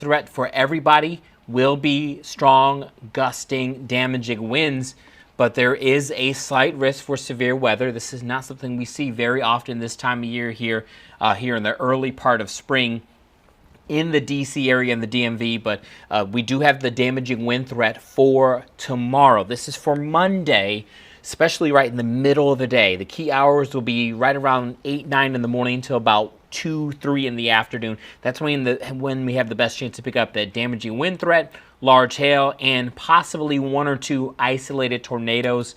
threat for everybody will be strong, gusting, damaging winds, but there is a slight risk for severe weather. This is not something we see very often this time of year here in the early part of spring in the DC area and the DMV, but we do have the damaging wind threat for tomorrow. This is for Monday, especially right in the middle of the day. The key hours will be right around 8, 9 in the morning till about 2, 3 in the afternoon. That's when we have the best chance to pick up that damaging wind threat, large hail, and possibly 1 or 2 isolated tornadoes.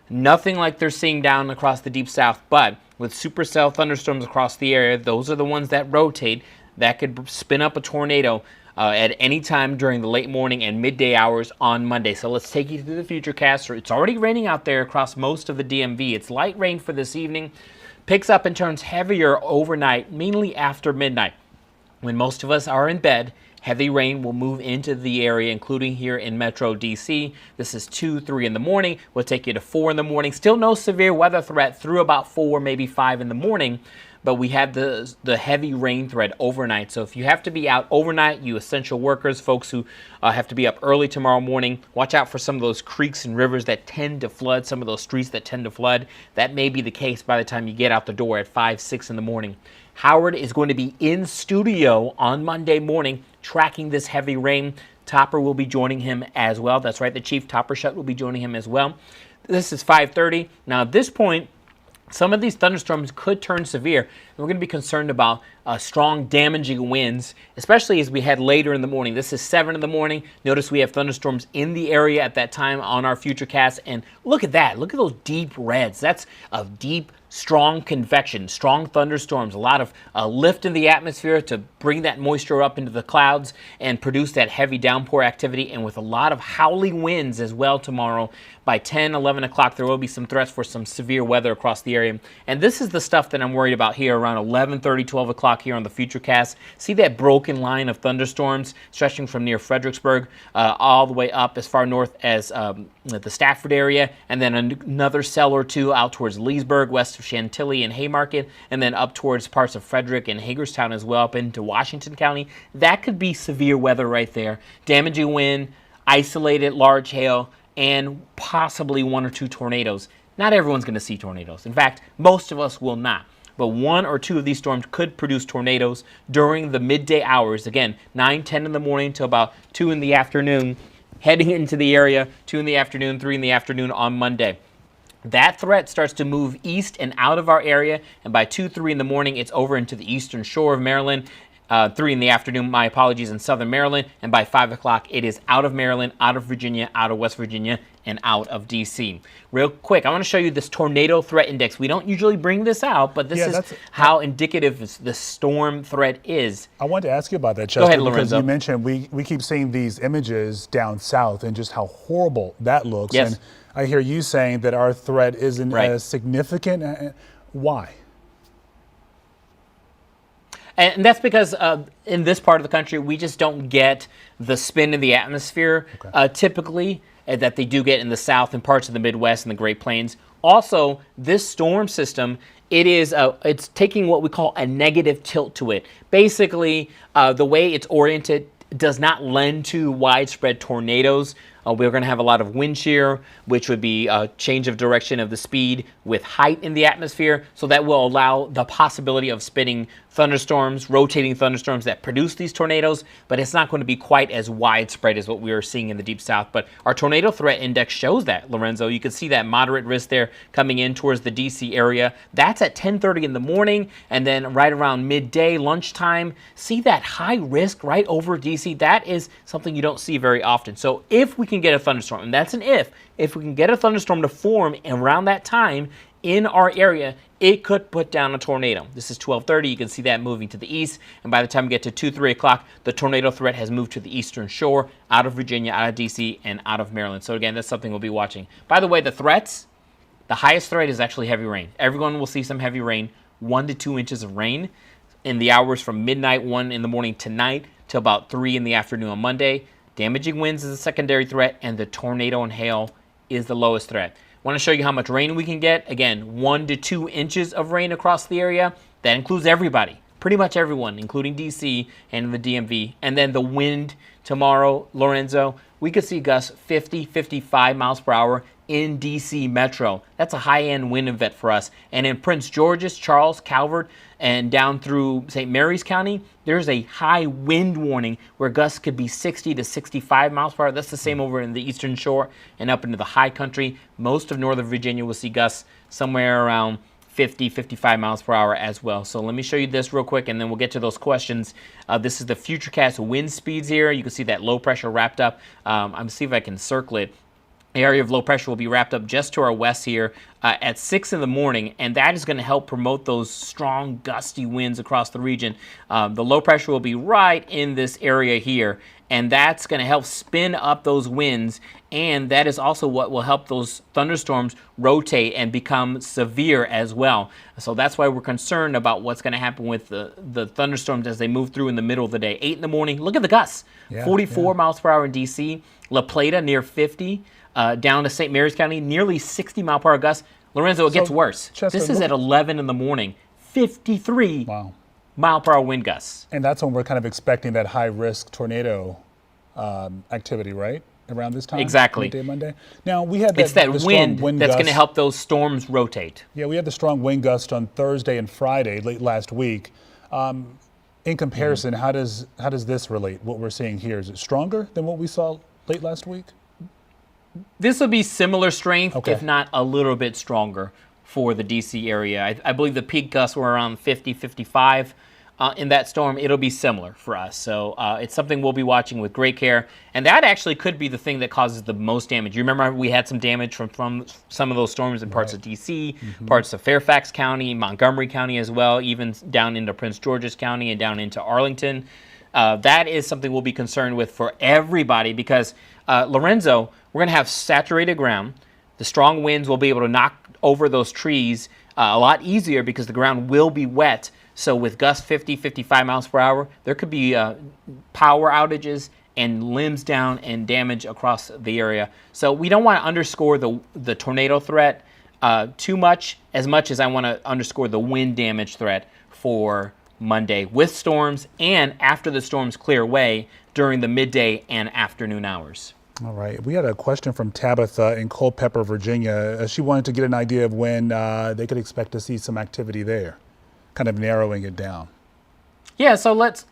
Nothing like they're seeing down across the deep south, but with supercell thunderstorms across the area, those are the ones that rotate. That could spin up a tornado at any time during the late morning and midday hours on Monday. So let's take you through the FutureCast. It's already raining out there across most of the DMV. It's light rain for this evening. Picks up and turns heavier overnight, mainly after midnight. When most of us are in bed, heavy rain will move into the area, including here in Metro DC. This is 2, 3 in the morning. We'll take you to 4 in the morning. Still no severe weather threat through about 4, maybe 5 in the morning. But we have the heavy rain threat overnight. So if you have to be out overnight, you essential workers, folks who have to be up early tomorrow morning, watch out for some of those creeks and rivers that tend to flood, some of those streets that tend to flood. That may be the case by the time you get out the door at 5, 6 in the morning. Howard is going to be in studio on Monday morning tracking this heavy rain. Topper will be joining him as well. That's right, the Chief Topper Shut will be joining him as well. This is 5:30. Now at this point, some of these thunderstorms could turn severe, and we're going to be concerned about strong, damaging winds, especially as we head later in the morning. This is 7 in the morning. Notice we have thunderstorms in the area at that time on our FutureCast, and look at that. Look at those deep reds. That's a deep, strong convection, strong thunderstorms, a lot of lift in the atmosphere to bring that moisture up into the clouds and produce that heavy downpour activity, and with a lot of howling winds as well tomorrow. By 10, 11 o'clock, there will be some threats for some severe weather across the area. And this is the stuff that I'm worried about here around 11:30, 12 o'clock here on the FutureCast. See that broken line of thunderstorms stretching from near Fredericksburg all the way up as far north as the Stafford area, and then another cell or two out towards Leesburg, west of Chantilly and Haymarket, and then up towards parts of Frederick and Hagerstown as well, up into Washington County. That could be severe weather right there. Damaging wind, isolated large hail, and possibly 1 or 2 tornadoes. Not everyone's going to see tornadoes. In fact, most of us will not. But 1 or 2 of these storms could produce tornadoes during the midday hours. Again, 9, 10 in the morning to about 2 in the afternoon, heading into the area, 2 in the afternoon, 3 in the afternoon on Monday. That threat starts to move east and out of our area, and by 2, 3 in the morning, it's over into the eastern shore of Maryland. 3 in the afternoon, my apologies, in southern Maryland, and by 5 o'clock, it is out of Maryland, out of Virginia, out of West Virginia, and out of DC. Real quick, I want to show you this tornado threat index. We don't usually bring this out, but this is how indicative the storm threat is. I wanted to ask you about that, Chester, Go ahead, because Lorenzo. you mentioned we keep seeing these images down south and just how horrible that looks. Yes. And I hear you saying that our threat isn't as significant. Why? And that's because in this part of the country, we just don't get the spin in the atmosphere typically that they do get in the south and parts of the Midwest and the Great Plains. Also, this storm system, it's taking what we call a negative tilt to it. Basically, the way it's oriented does not lend to widespread tornadoes. We're going to have a lot of wind shear, which would be a change of direction of the speed with height in the atmosphere. So that will allow the possibility of spinning thunderstorms, rotating thunderstorms that produce these tornadoes, but it's not going to be quite as widespread as what we are seeing in the deep south. But our tornado threat index shows that, Lorenzo. You can see that moderate risk there coming in towards the DC area. That's at 10:30 in the morning, and then right around midday, lunchtime, see that high risk right over DC. That is something you don't see very often. So if we can get a thunderstorm, and that's an if we can get a thunderstorm to form around that time in our area, it could put down a tornado. This is 12:30. You can see that moving to the east, and by the time we get to 2, 3 o'clock, the tornado threat has moved to the eastern shore, out of Virginia, out of DC, and out of Maryland. So again, that's something we'll be watching. By the way, the highest threat is actually heavy rain. Everyone will see some heavy rain, 1 to 2 inches of rain in the hours from midnight, 1 in the morning tonight, to about 3 in the afternoon on Monday. Damaging winds is a secondary threat, and the tornado and hail is the lowest threat. I want to show you how much rain we can get. Again, 1 to 2 inches of rain across the area. That includes everybody. pretty much everyone, including DC and the DMV. And then the wind tomorrow, Lorenzo, we could see gusts 50, 55 miles per hour in DC Metro. That's a high-end wind event for us. And in Prince George's, Charles, Calvert, and down through St. Mary's County, there's a high wind warning where gusts could be 60 to 65 miles per hour. That's the same over in the Eastern Shore and up into the high country. Most of Northern Virginia will see gusts somewhere around 50, 55 miles per hour as well. So let me show you this real quick, and then we'll get to those questions. This is the FUTURECAST wind speeds here. You can see that low pressure wrapped up. I'm going to see if I can circle it. The area of low pressure will be wrapped up just to our west here at 6 in the morning, and that is going to help promote those strong gusty winds across the region. The low pressure will be right in this area here, and that's going to help spin up those winds, and that is also what will help those thunderstorms rotate and become severe as well. So that's why we're concerned about what's going to happen with the thunderstorms as they move through in the middle of the day. 8 in the morning, look at the gusts. 44 miles per hour in DC, La Plata near 50. Down to St. Mary's County, nearly 60 mile per hour gusts. Lorenzo, it gets worse. Chester, this is at 11 in the morning, 53 mile per hour wind gusts. And that's when we're kind of expecting that high risk tornado activity, right? Around this time? Exactly. Midday Monday. Now, we had it's that wind that's going to help those storms rotate. Yeah, we had the strong wind gust on Thursday and Friday late last week. In comparison, how does this relate, what we're seeing here? Is it stronger than what we saw late last week? This will be similar strength, if not a little bit stronger for the DC area. I believe the peak gusts were around 50, 55 in that storm. It'll be similar for us. So it's something we'll be watching with great care. And that actually could be the thing that causes the most damage. You remember we had some damage from some of those storms in parts of DC, parts of Fairfax County, Montgomery County as well, even down into Prince George's County and down into Arlington. That is something we'll be concerned with for everybody because, Lorenzo, we're going to have saturated ground. The strong winds will be able to knock over those trees a lot easier because the ground will be wet. So with gusts 50, 55 miles per hour, there could be power outages and limbs down and damage across the area. So we don't want to underscore the tornado threat too much as I want to underscore the wind damage threat for Monday with storms and after the storms clear away during the midday and afternoon hours. All right. We had a question from Tabitha in Culpeper, Virginia. She wanted to get an idea of when they could expect to see some activity there, kind of narrowing it down. Yeah, so let's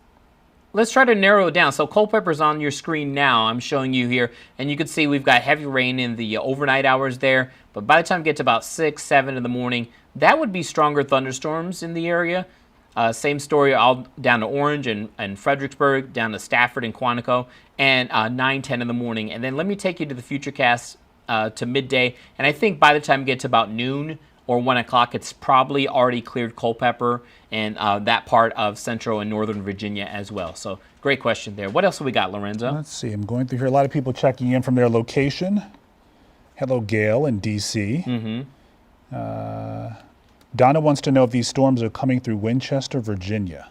try to narrow it down. So Culpeper's on your screen now. I'm showing you here, and you can see we've got heavy rain in the overnight hours there. But by the time we get to about 6, 7 in the morning, that would be stronger thunderstorms in the area. Same story all down to Orange and Fredericksburg, down to Stafford and Quantico, and 9, 10 in the morning. And then let me take you to the FutureCast to midday. And I think by the time we get to about noon or 1 o'clock, it's probably already cleared Culpeper and that part of Central and Northern Virginia as well. So great question there. What else have we got, Lorenzo? Let's see. I'm going through here. A lot of people checking in from their location. Hello, Gail in D.C. Donna wants to know if these storms are coming through Winchester, Virginia.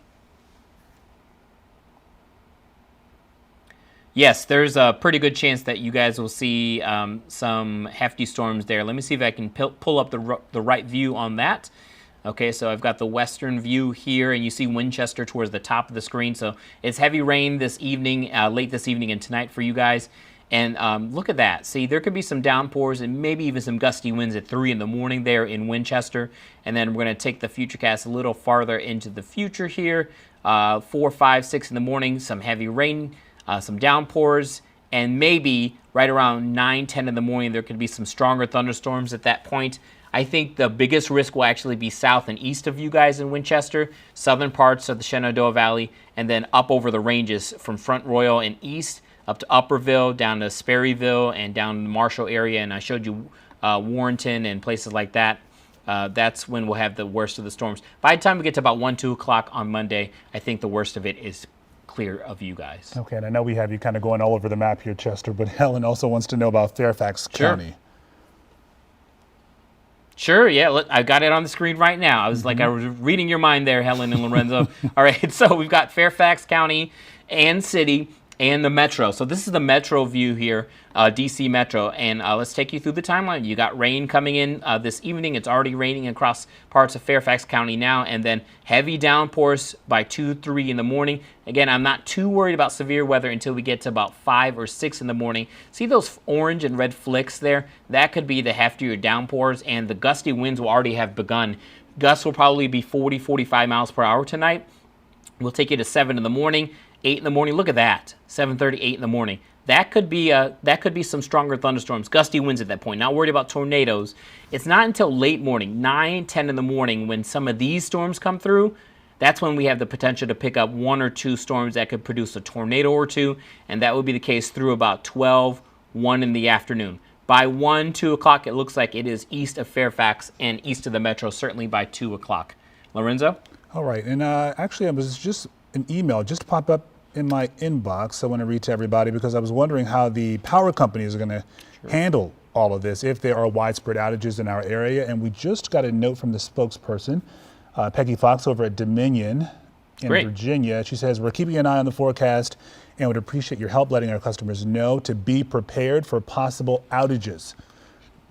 Yes, there's a pretty good chance that you guys will see some hefty storms there. Let me see if I can pull up the right view on that. Okay, so I've got the western view here, and you see Winchester towards the top of the screen. So it's heavy rain this evening, late this evening and tonight for you guys. And look at that. See, there could be some downpours and maybe even some gusty winds at 3 in the morning there in Winchester. And then we're going to take the FutureCast a little farther into the future here. 4, 5, 6 in the morning, some heavy rain, some downpours, and maybe right around 9, 10 in the morning, there could be some stronger thunderstorms at that point. I think the biggest risk will actually be south and east of you guys in Winchester, southern parts of the Shenandoah Valley, and then up over the ranges from Front Royal and east, up to Upperville, down to Sperryville, and down the Marshall area. And I showed you Warrenton and places like that. That's when we'll have the worst of the storms. By the time we get to about 1, 2 o'clock on Monday, I think the worst of it is clear of you guys. Okay, and I know we have you kind of going all over the map here, Chester, but Helen also wants to know about Fairfax County. Sure, yeah, I got it on the screen right now. I was like, I was reading your mind there, Helen and Lorenzo. All right, so we've got Fairfax County and City. and the metro. So this is the metro view here, DC Metro, and let's take you through the timeline. You got rain coming in this evening. It's already raining across parts of Fairfax County now, and then heavy downpours by 2, 3 in the morning. Again, I'm not too worried about severe weather until we get to about 5 or 6 in the morning. See those orange and red flicks there? That could be the heftier downpours, and the gusty winds will already have begun. Gusts will probably be 40, 45 miles per hour tonight. We'll take you to 7 in the morning. 8 in the morning. Look at that. 7:30, 8 in the morning. That could be some stronger thunderstorms, gusty winds at that point. Not worried about tornadoes. It's not until late morning, 9, 10 in the morning, when some of these storms come through. That's when we have the potential to pick up 1 or 2 storms that could produce a tornado or 2, and that would be the case through about 12, 1 in the afternoon. By 1, 2 o'clock, it looks like it is east of Fairfax and east of the metro, certainly by 2 o'clock. Lorenzo? All right, and actually, I was just an email just popped up in my inbox. I want to read to everybody because I was wondering how the power companies are going to handle all of this if there are widespread outages in our area. And we just got a note from the spokesperson, Peggy Fox over at Dominion in Virginia. She says, we're keeping an eye on the forecast and would appreciate your help letting our customers know to be prepared for possible outages.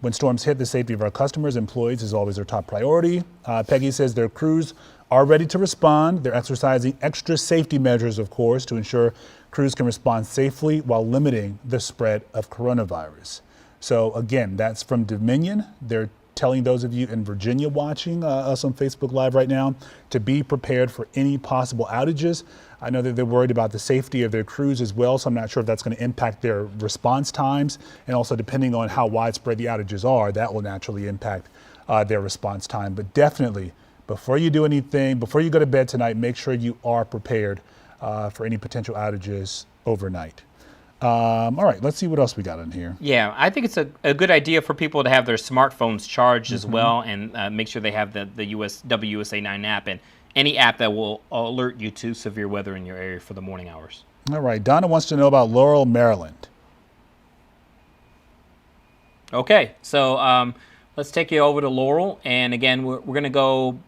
When storms hit, the safety of our customers, employees is always their top priority. Peggy says their crews are ready to respond. They're exercising extra safety measures, of course, to ensure crews can respond safely while limiting the spread of coronavirus. So again, that's from Dominion. They're telling those of you in Virginia watching us on Facebook Live right now to be prepared for any possible outages. I know that they're worried about the safety of their crews as well, so I'm not sure if that's going to impact their response times. And also, depending on how widespread the outages are, that will naturally impact their response time. But definitely, before you do anything, before you go to bed tonight, make sure you are prepared for any potential outages overnight. All right, let's see what else we got in here. Yeah, I think it's a good idea for people to have their smartphones charged as well, and make sure they have the WUSA 9 app and any app that will alert you to severe weather in your area for the morning hours. All right, Donna wants to know about Laurel, Maryland. Okay, so let's take you over to Laurel, and again, we're going to go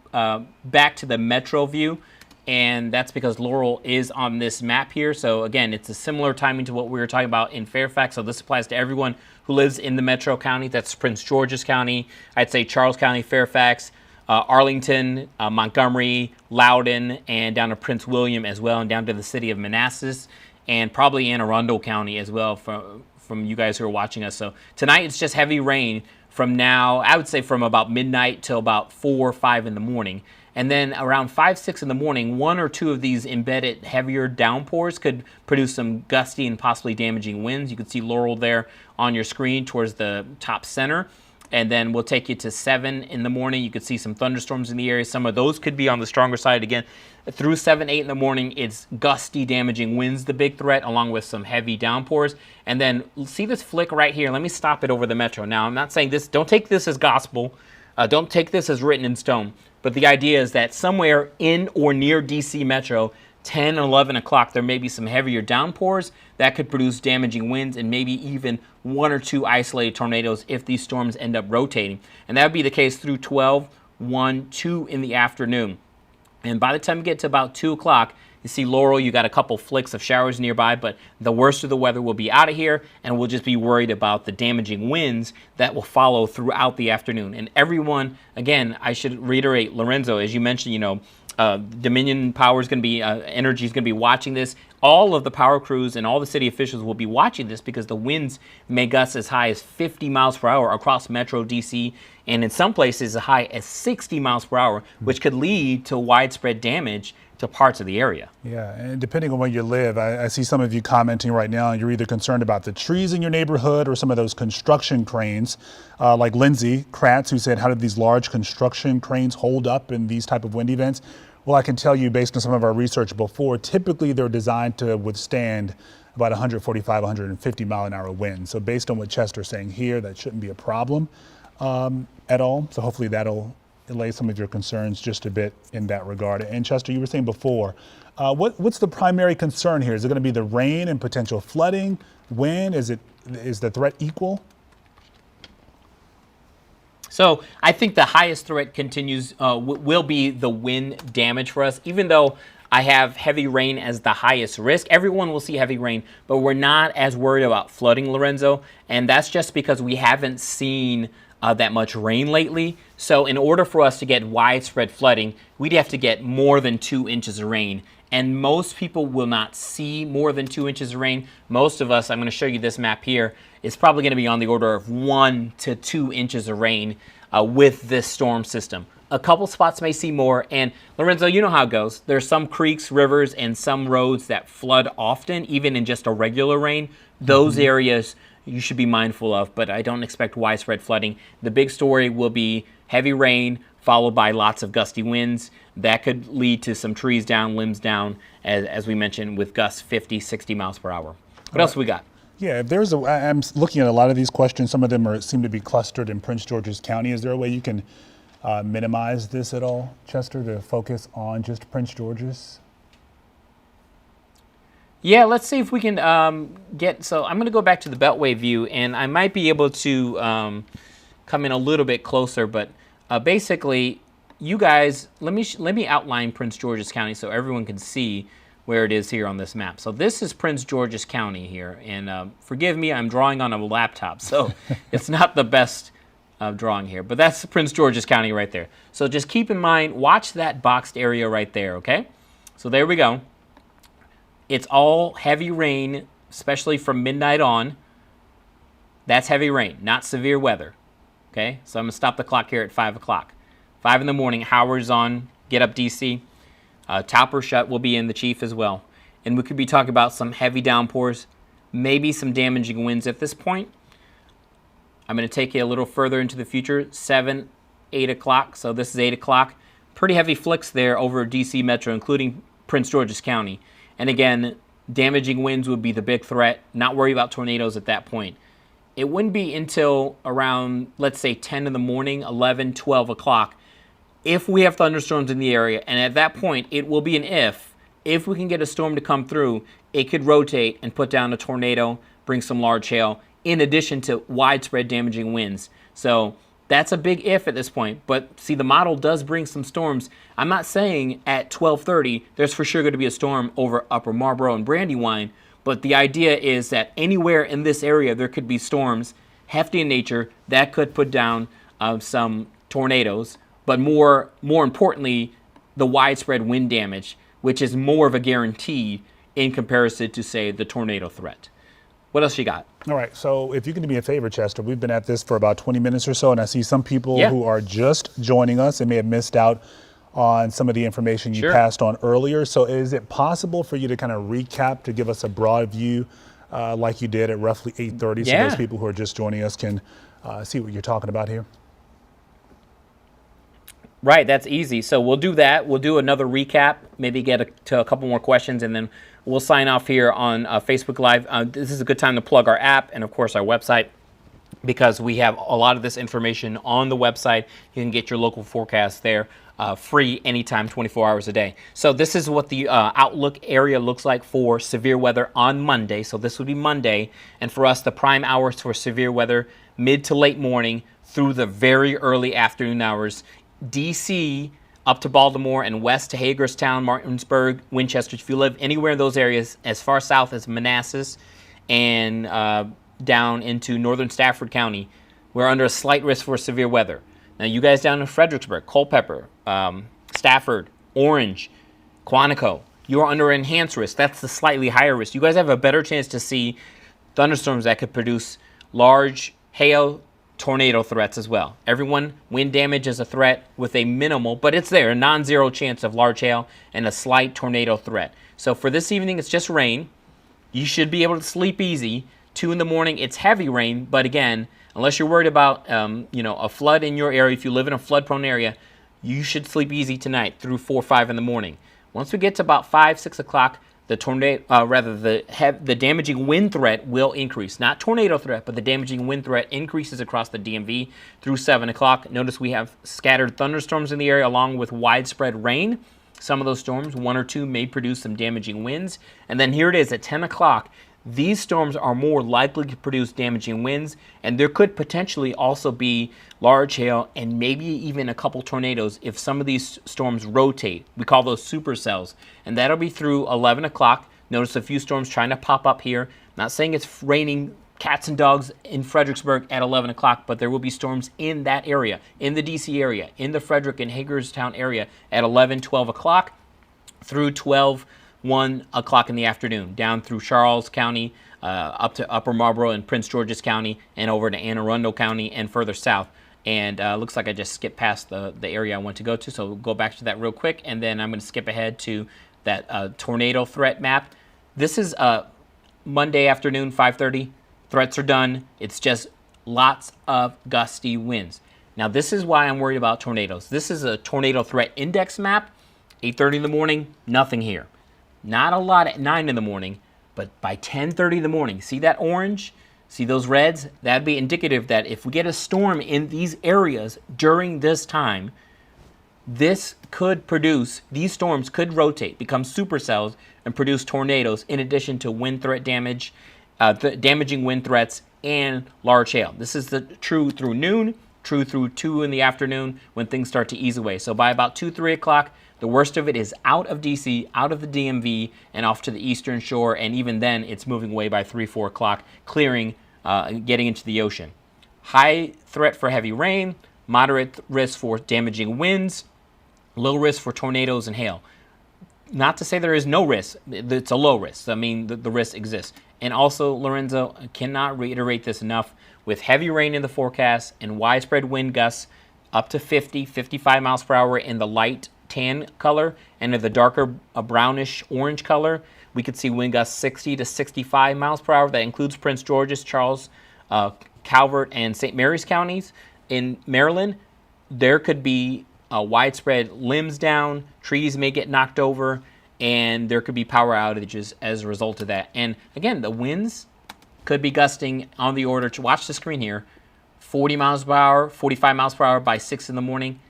back to the metro view, and that's because Laurel is on this map here. So again, it's a similar timing to what we were talking about in Fairfax, so this applies to everyone who lives in the metro county. That's Prince George's County, I'd say Charles County, Fairfax, Arlington, Montgomery, Loudoun, and down to Prince William as well, and down to the city of Manassas, and probably Anne Arundel County as well from you guys who are watching us. So tonight it's just heavy rain from now, I would say from about midnight till about 4 or 5 in the morning. And then around 5, 6 in the morning, 1 or 2 of these embedded heavier downpours could produce some gusty and possibly damaging winds. You can see Laurel there on your screen towards the top center. And then we'll take you to 7 in the morning. You could see some thunderstorms in the area. Some of those could be on the stronger side. Again, through 7, 8 in the morning, it's gusty, damaging winds, the big threat, along with some heavy downpours. And then see this flick right here. Let me stop it over the metro. Now, I'm not saying this, don't take this as gospel. Don't take this as written in stone. But the idea is that somewhere in or near DC Metro, 10, 11 o'clock, there may be some heavier downpours that could produce damaging winds and maybe even 1 or 2 isolated tornadoes if these storms end up rotating. And that would be the case through 12, 1, 2 in the afternoon. And by the time you get to about 2 o'clock, you see Laurel, you got a couple flicks of showers nearby, but the worst of the weather will be out of here, and we'll just be worried about the damaging winds that will follow throughout the afternoon. And everyone, again, I should reiterate, Lorenzo, as you mentioned, you know, Dominion Power is going to be, Energy is going to be watching this. All of the power crews and all the city officials will be watching this because the winds may gust as high as 50 miles per hour across Metro DC, and in some places as high as 60 miles per hour, which could lead to widespread damage to parts of the area. Yeah, and depending on where you live, I see some of you commenting right now, you're either concerned about the trees in your neighborhood or some of those construction cranes, like Lindsay Kratz, who said, how did these large construction cranes hold up in these type of wind events? Well, I can tell you based on some of our research before, typically they're designed to withstand about 145, 150 mile an hour winds. So based on what Chester's saying here, that shouldn't be a problem at all. So hopefully that'll allay some of your concerns just a bit in that regard. And Chester, you were saying before, what's the primary concern here? Is it going to be the rain and potential flooding? Wind? Is the threat equal? So I think the highest threat continues will be the wind damage for us, even though I have heavy rain as the highest risk. Everyone will see heavy rain, but we're not as worried about flooding, Lorenzo, and that's just because we haven't seen that much rain lately. So in order for us to get widespread flooding, we'd have to get more than 2 inches of rain. And most people will not see more than 2 inches of rain. Most of us, I'm going to show you this map here, is probably going to be on the order of 1 to 2 inches of rain with this storm system. A couple spots may see more, and Lorenzo, you know how it goes. There's some creeks, rivers, and some roads that flood often, even in just a regular rain. Those areas you should be mindful of, but I don't expect widespread flooding. The big story will be heavy rain followed by lots of gusty winds. That could lead to some trees down, limbs down, as we mentioned, with gusts 50, 60 miles per hour. What else we got? Yeah, if there's I'm looking at a lot of these questions. Some of them seem to be clustered in Prince George's County. Is there a way you can minimize this at all, Chester, to focus on just Prince George's? Yeah, let's see if we can so I'm going to go back to the Beltway view, and I might be able to come in a little bit closer, but basically, you guys, let me outline Prince George's County so everyone can see where it is here on this map. So this is Prince George's County here, and forgive me, I'm drawing on a laptop, so it's not the best drawing here, but that's Prince George's County right there. So just keep in mind, watch that boxed area right there, okay? So there we go. It's all heavy rain, especially from midnight on. That's heavy rain, not severe weather, okay? So I'm going to stop the clock here at 5 o'clock. 5 in the morning, Howard's on, Get Up DC. Topper Shut will be in the Chief as well. And we could be talking about some heavy downpours, maybe some damaging winds at this point. I'm going to take you a little further into the future, 7, 8 o'clock. So this is 8 o'clock. Pretty heavy flicks there over DC Metro, including Prince George's County. And again, damaging winds would be the big threat. Not worry about tornadoes at that point. It wouldn't be until around, let's say, 10 in the morning, 11, 12 o'clock, if we have thunderstorms in the area. And at that point, it will be an if. If we can get a storm to come through, it could rotate and put down a tornado, bring some large hail, in addition to widespread damaging winds. So that's a big if at this point. But see, the model does bring some storms. I'm not saying at 12:30 there's for sure going to be a storm over Upper Marlboro and Brandywine, but the idea is that anywhere in this area there could be storms, hefty in nature, that could put down some tornadoes, but more importantly, the widespread wind damage, which is more of a guarantee in comparison to, say, the tornado threat. What else you got? All right, so if you can do me a favor, Chester, we've been at this for about 20 minutes or so, and I see some people who are just joining us and may have missed out on some of the information you passed on earlier. So is it possible for you to kind of recap, to give us a broad view like you did at roughly 8:30, so those people who are just joining us can see what you're talking about here? Right, that's easy. So we'll do that. We'll do another recap, maybe get to a couple more questions, and then we'll sign off here on Facebook Live. This is a good time to plug our app and, of course, our website, because we have a lot of this information on the website. You can get your local forecast there free anytime, 24 hours a day. So this is what the outlook area looks like for severe weather on Monday. So this would be Monday. And for us, the prime hours for severe weather, mid to late morning through the very early afternoon hours. DC up to Baltimore and west to Hagerstown, Martinsburg, Winchester. If you live anywhere in those areas, as far south as Manassas and down into northern Stafford County, we're under a slight risk for severe weather. Now, you guys down in Fredericksburg, Culpeper, Stafford, Orange, Quantico, you are under enhanced risk. That's the slightly higher risk. You guys have a better chance to see thunderstorms that could produce large hail, tornado threats as well. Everyone, wind damage is a threat with a minimal, but it's there, a non-zero chance of large hail and a slight tornado threat. So for this evening, it's just rain. You should be able to sleep easy. 2 in the morning, it's heavy rain, but again, unless you're worried about a flood in your area, if you live in a flood-prone area, you should sleep easy tonight through 4 or 5 in the morning. Once we get to about 5, 6 o'clock, the damaging wind threat will increase. Not tornado threat, but the damaging wind threat increases across the DMV through 7 o'clock. Notice we have scattered thunderstorms in the area along with widespread rain. Some of those storms, 1 or 2, may produce some damaging winds. And then here it is at 10 o'clock. these storms are more likely to produce damaging winds, and there could potentially also be large hail and maybe even a couple tornadoes if some of these storms rotate. We call those supercells, and that'll be through 11 o'clock. Notice a few storms trying to pop up here. Not saying it's raining cats and dogs in Fredericksburg at 11 o'clock, but there will be storms in that area, in the DC area, in the Frederick and Hagerstown area at 11, 12 o'clock through 12, 1 o'clock in the afternoon, down through Charles County, up to Upper Marlboro and Prince George's County, and over to Anne Arundel County and further south. And looks like I just skipped past the area I want to go to, so we'll go back to that real quick, and then I'm going to skip ahead to that tornado threat map. This is Monday afternoon, 5:30. Threats are done. It's just lots of gusty winds. Now, this is why I'm worried about tornadoes. This is a tornado threat index map. 8:30 in the morning, nothing here. Not a lot at 9 in the morning, but by 10:30 in the morning, see that orange? See those reds? That'd be indicative that if we get a storm in these areas during this time, this could produce, these storms could rotate, become supercells, and produce tornadoes in addition to wind threat damage, damaging wind threats, and large hail. This is true through noon, true through 2 in the afternoon when things start to ease away. So by about 2, 3 o'clock, the worst of it is out of DC, out of the DMV, and off to the eastern shore, and even then it's moving away by 3, 4 o'clock, clearing, getting into the ocean. High threat for heavy rain, moderate risk for damaging winds, low risk for tornadoes and hail. Not to say there is no risk, it's a low risk. I mean, the risk exists. And also, Lorenzo, I cannot reiterate this enough, with heavy rain in the forecast and widespread wind gusts up to 50, 55 miles per hour in the light tan color, and in the darker brownish orange color, we could see wind gusts 60 to 65 miles per hour. That includes Prince George's, Charles, Calvert, and St. Mary's counties. In Maryland, there could be widespread limbs down, trees may get knocked over, and there could be power outages as a result of that. And again, the winds could be gusting on the order to, watch the screen here, 40 miles per hour, 45 miles per hour by 6 in the morning,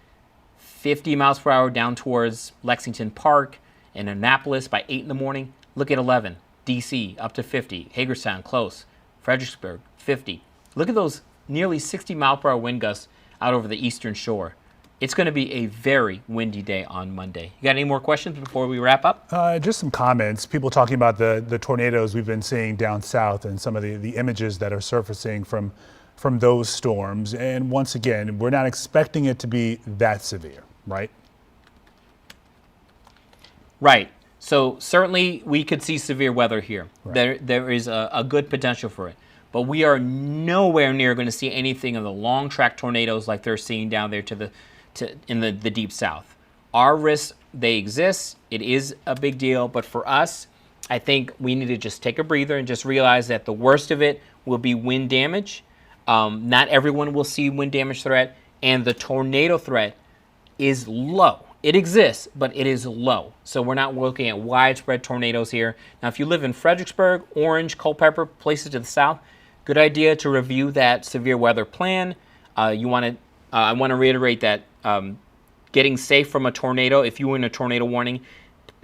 50 miles per hour down towards Lexington Park and Annapolis by 8 in the morning. Look at 11, DC up to 50, Hagerstown close, Fredericksburg 50. Look at those nearly 60 mile per hour wind gusts out over the eastern shore. It's going to be a very windy day on Monday. You got any more questions before we wrap up? Just some comments. People talking about the tornadoes we've been seeing down south and some of the images that are surfacing from those storms. And once again, we're not expecting it to be that severe, right? Right. So certainly we could see severe weather here. Right. There is a good potential for it. But we are nowhere near going to see anything of the long track tornadoes like they're seeing down there in the deep south. Our risks, they exist. It is a big deal. But for us, I think we need to just take a breather and just realize that the worst of it will be wind damage. Not everyone will see wind damage threat. And the tornado threat is low. It exists, but it is low. So we're not looking at widespread tornadoes here. Now, if you live in Fredericksburg, Orange, Culpeper, places to the south, good idea to review that severe weather plan. I want to reiterate that getting safe from a tornado, if you were in a tornado warning,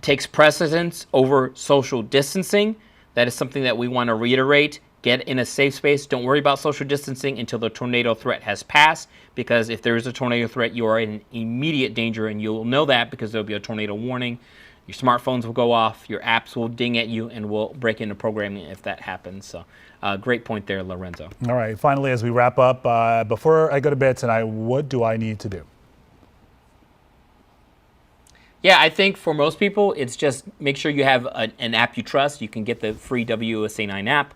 takes precedence over social distancing. That is something that we want to reiterate. Get in a safe space. Don't worry about social distancing until the tornado threat has passed, because if there is a tornado threat, you are in immediate danger, and you'll know that because there'll be a tornado warning. Your smartphones will go off, your apps will ding at you, and will break into programming if that happens. So great point there, Lorenzo. All right, finally, as we wrap up, before I go to bed tonight, what do I need to do? Yeah, I think for most people, it's just make sure you have an app you trust. You can get the free WUSA 9 app.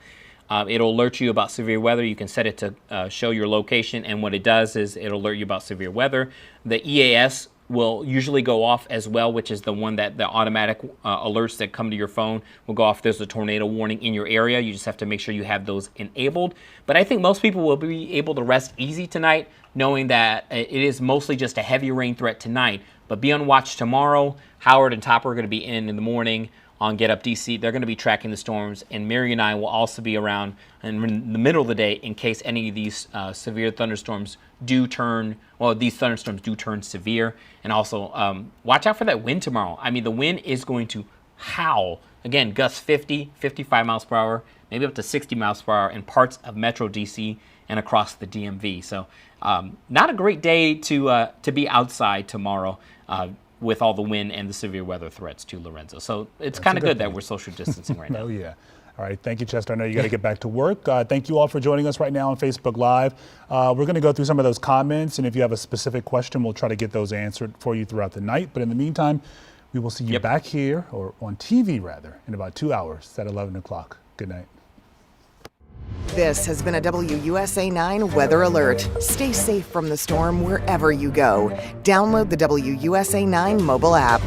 It'll alert you about severe weather. You can set it to show your location, and what it does is it'll alert you about severe weather. The EAS will usually go off as well, which is the one that the automatic alerts that come to your phone will go off. There's a tornado warning in your area. You just have to make sure you have those enabled. But I think most people will be able to rest easy tonight, knowing that it is mostly just a heavy rain threat tonight. But be on watch tomorrow. Howard and Topper are going to be in the morning on Get Up DC. They're going to be tracking the storms, and Mary and I will also be around in the middle of the day in case any of these severe thunderstorms do turn, well, these thunderstorms do turn severe. And also watch out for that wind tomorrow. I mean, the wind is going to howl. Again, gusts 50, 55 miles per hour, maybe up to 60 miles per hour in parts of Metro DC and across the DMV. So not a great day to be outside tomorrow with all the wind and the severe weather threats to Lorenzo. So it's kind of good that we're social distancing right now. Oh, yeah. All right. Thank you, Chester. I know you got to get back to work. Thank you all for joining us right now on Facebook Live. We're going to go through some of those comments, and if you have a specific question, we'll try to get those answered for you throughout the night. But in the meantime, we will see you back here, or on TV rather, in about 2 hours at 11 o'clock. Good night. This has been a WUSA 9 Weather Alert. Stay safe from the storm wherever you go. Download the WUSA 9 mobile app.